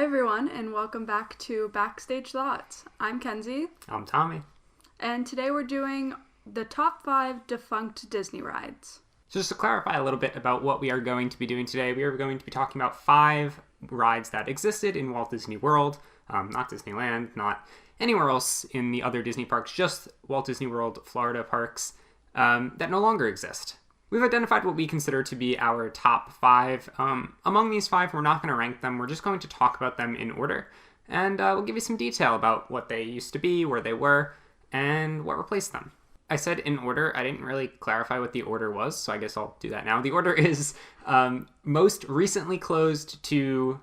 Hi everyone, and welcome back to Backstage Thoughts. I'm Kenzie. I'm Tommy. And today we're doing the top 5 defunct Disney rides. Just to clarify a little bit about what we are going to be doing today, we are going to be talking about 5 rides that existed in Walt Disney World, not Disneyland, not anywhere else in the other Disney parks, just Walt Disney World Florida parks that no longer exist. We've identified what we consider to be our top 5. Among these 5, we're not going to rank them. We're just going to talk about them in order. And we'll give you some detail about what they used to be, where they were, and what replaced them. I said in order. I didn't really clarify what the order was, so I guess I'll do that now. The order is most recently closed to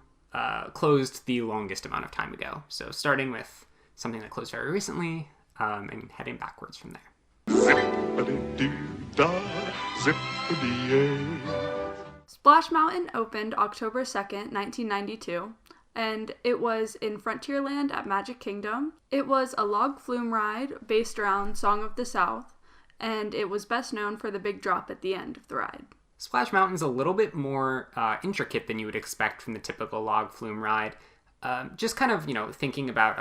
closed the longest amount of time ago. So starting with something that closed very recently and heading backwards from there. Splash Mountain opened October 2nd, 1992, and it was in Frontierland at Magic Kingdom. It was a log flume ride based around Song of the South, and it was best known for the big drop at the end of the ride. Splash Mountain's a little bit more intricate than you would expect from the typical log flume ride. Just kind of, thinking about,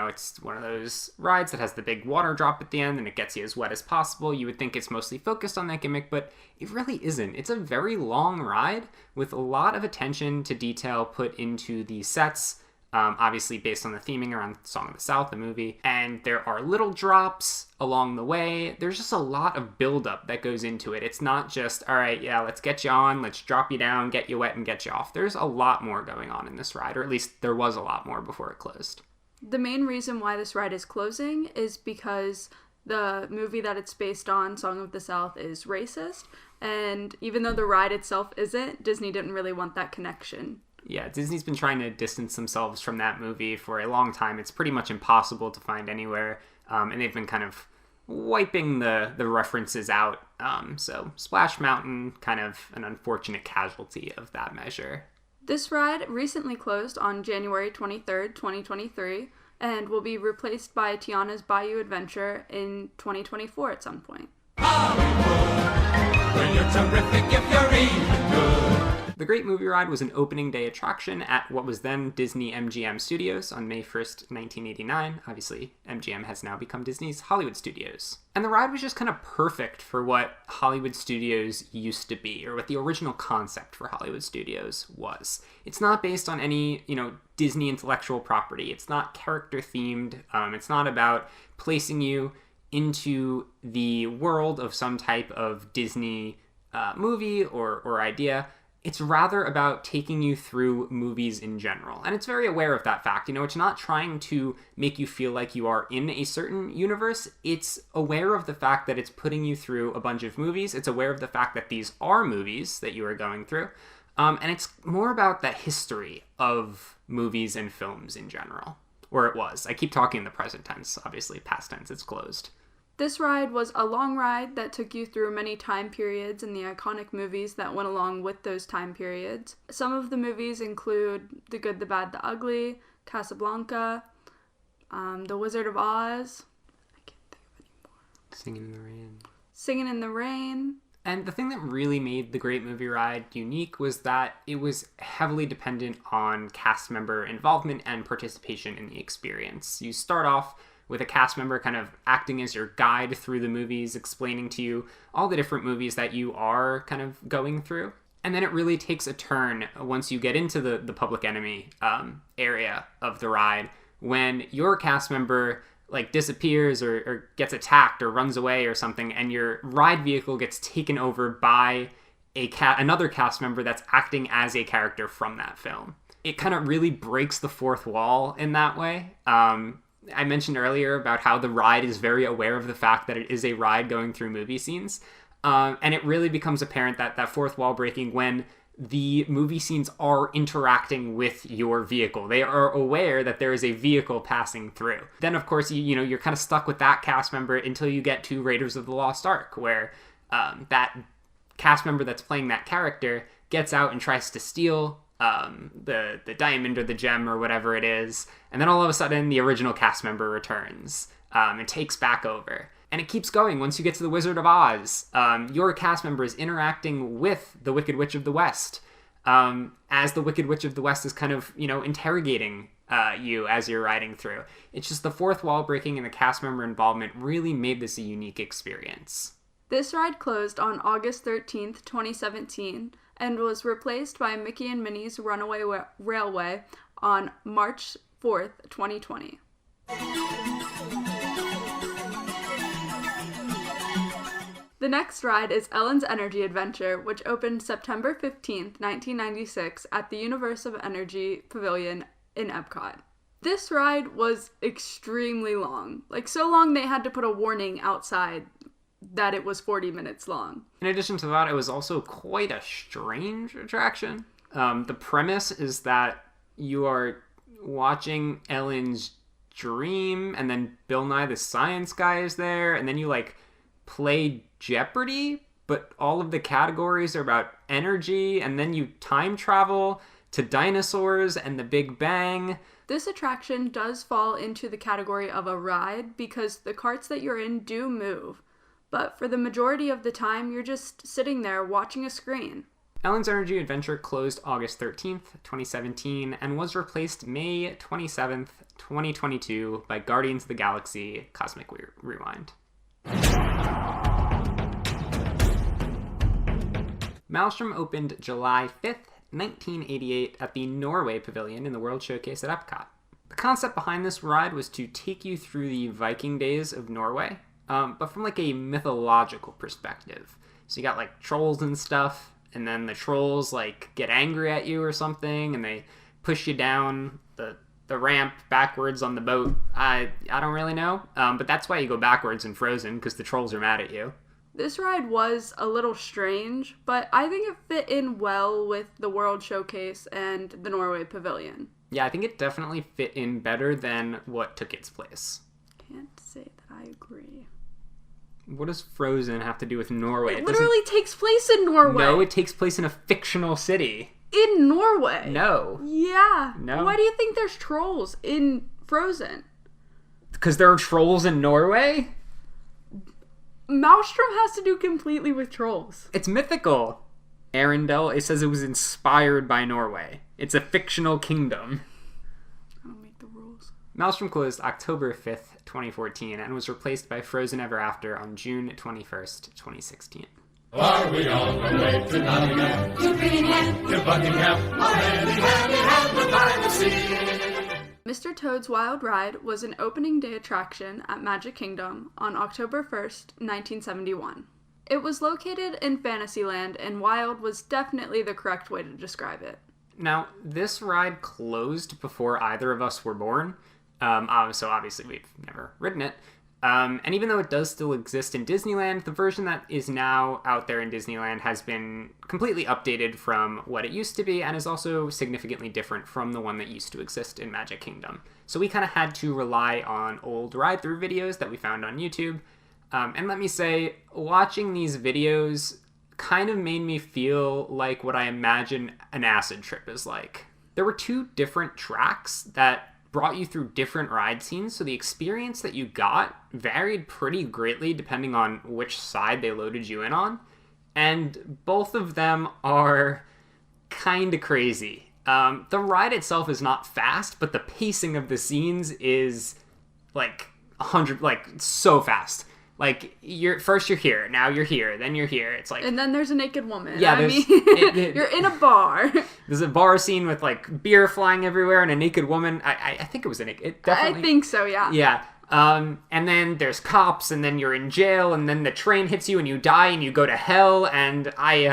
it's one of those rides that has the big water drop at the end and it gets you as wet as possible. You would think it's mostly focused on that gimmick, but it really isn't. It's a very long ride with a lot of attention to detail put into the sets, obviously based on the theming around Song of the South, the movie. And there are little drops along the way. There's just a lot of buildup that goes into it. It's not just, all right, yeah, let's get you on, let's drop you down, get you wet, and get you off. There's a lot more going on in this ride, or at least there was a lot more before it closed. The main reason why this ride is closing is because the movie that it's based on, Song of the South, is racist. And even though the ride itself isn't, Disney didn't really want that connection. Yeah, Disney's been trying to distance themselves from that movie for a long time. It's pretty much impossible to find anywhere, and they've been kind of wiping the references out. So Splash Mountain, kind of an unfortunate casualty of that measure. This ride recently closed on January 23rd, 2023, and will be replaced by Tiana's Bayou Adventure in 2024 at some point. Hollywood, when you're terrific if you're even good. The Great Movie Ride was an opening day attraction at what was then Disney MGM Studios on May 1st, 1989. Obviously, MGM has now become Disney's Hollywood Studios. And the ride was just kind of perfect for what Hollywood Studios used to be, or what the original concept for Hollywood Studios was. It's not based on any, Disney intellectual property. It's not character themed. It's not about placing you into the world of some type of Disney movie or idea. It's rather about taking you through movies in general. And it's very aware of that fact. It's not trying to make you feel like you are in a certain universe. It's aware of the fact that it's putting you through a bunch of movies. It's aware of the fact that these are movies that you are going through. And it's more about that history of movies and films in general. Or it was. I keep talking in the present tense. Obviously, past tense, it's closed. This ride was a long ride that took you through many time periods and the iconic movies that went along with those time periods. Some of the movies include The Good, the Bad, the Ugly, Casablanca, The Wizard of Oz. I can't think of any more. Singing in the Rain. Singing in the Rain. And the thing that really made the Great Movie Ride unique was that it was heavily dependent on cast member involvement and participation in the experience. You start off with a cast member kind of acting as your guide through the movies, explaining to you all the different movies that you are kind of going through. And then it really takes a turn once you get into the Public Enemy area of the ride, when your cast member disappears or gets attacked or runs away or something, and your ride vehicle gets taken over by another cast member that's acting as a character from that film. It kind of really breaks the fourth wall in that way. I mentioned earlier about how the ride is very aware of the fact that it is a ride going through movie scenes. And it really becomes apparent that fourth wall breaking when the movie scenes are interacting with your vehicle. They are aware that there is a vehicle passing through. Then, of course, you're kind of stuck with that cast member until you get to Raiders of the Lost Ark, where that cast member that's playing that character gets out and tries to steal the diamond or the gem or whatever it is, and then all of a sudden the original cast member returns and takes back over. And it keeps going. Once you get to the Wizard of Oz, your cast member is interacting with the Wicked Witch of the West. as the Wicked Witch of the West is kind of, interrogating you as you're riding through. It's just the fourth wall breaking and the cast member involvement really made this a unique experience. This ride closed on August 13th, 2017, and was replaced by Mickey and Minnie's Runaway Railway on March 4th, 2020. The next ride is Ellen's Energy Adventure, which opened September 15th, 1996 at the Universe of Energy Pavilion in Epcot. This ride was extremely long. Like, so long they had to put a warning outside that it was 40 minutes long. In addition to that, it was also quite a strange attraction. The premise is that you are watching Ellen's dream, and then Bill Nye the Science Guy is there, and then you, play Jeopardy, but all of the categories are about energy, and then you time travel to dinosaurs and the Big Bang. This attraction does fall into the category of a ride because the carts that you're in do move, but for the majority of the time, you're just sitting there watching a screen. Ellen's Energy Adventure closed August 13th, 2017, and was replaced May 27th, 2022 by Guardians of the Galaxy Cosmic Rewind. Maelstrom opened July 5th, 1988 at the Norway Pavilion in the World Showcase at Epcot. The concept behind this ride was to take you through the Viking days of Norway, but from a mythological perspective. So you got trolls and stuff, and then the trolls get angry at you or something, and they push you down the ramp backwards on the boat. I don't really know, but that's why you go backwards in Frozen, because the trolls are mad at you. This ride was a little strange, but I think it fit in well with the World Showcase and the Norway Pavilion. Yeah, I think it definitely fit in better than what took its place. Can't say that I agree. What does Frozen have to do with Norway? It literally takes place in Norway. No, it takes place in a fictional city. In Norway? No. Yeah. No. Why do you think there's trolls in Frozen? Because there are trolls in Norway? Maelstrom has to do completely with trolls. It's mythical. Arendelle, it says it was inspired by Norway. It's a fictional kingdom. I don't make the rules. Maelstrom closed October 5th, 2014, and was replaced by Frozen Ever After on June 21st, 2016. Are we on the way to Nottingham, to Greenland, to Buckingham, already have by the sea? Mr. Toad's Wild Ride was an opening day attraction at Magic Kingdom on October 1st, 1971. It was located in Fantasyland, and wild was definitely the correct way to describe it. Now, this ride closed before either of us were born, so obviously we've never ridden it. And even though it does still exist in Disneyland, the version that is now out there in Disneyland has been completely updated from what it used to be and is also significantly different from the one that used to exist in Magic Kingdom. So we kind of had to rely on old ride-through videos that we found on YouTube. And let me say, watching these videos kind of made me feel like what I imagine an acid trip is like. There were two different tracks that brought you through different ride scenes, so the experience that you got varied pretty greatly depending on which side they loaded you in on, and both of them are kind of crazy. The ride itself is not fast, but the pacing of the scenes is so fast. You're here, now you're here, then you're here. It's and then there's a naked woman. Yeah, you're in a bar. There's a bar scene with beer flying everywhere and a naked woman. I think it was a naked. It definitely. I think so. Yeah. Yeah. And then there's cops, and then you're in jail, and then the train hits you, and you die, and you go to hell. And I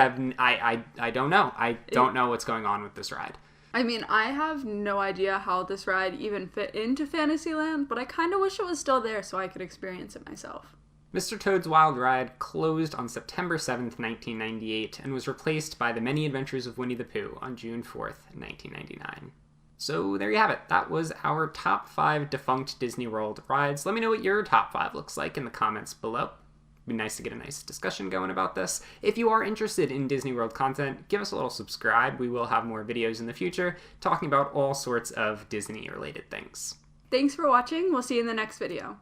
don't know. I don't know what's going on with this ride. I mean, I have no idea how this ride even fit into Fantasyland, but I kind of wish it was still there so I could experience it myself. Mr. Toad's Wild Ride closed on September 7th, 1998, and was replaced by The Many Adventures of Winnie the Pooh on June 4th, 1999. So there you have it. That was our top 5 defunct Disney World rides. Let me know what your top 5 looks like in the comments below. It'd be nice to get a nice discussion going about this. If you are interested in Disney World content, give us a little subscribe. We will have more videos in the future talking about all sorts of Disney-related things. Thanks for watching. We'll see you in the next video.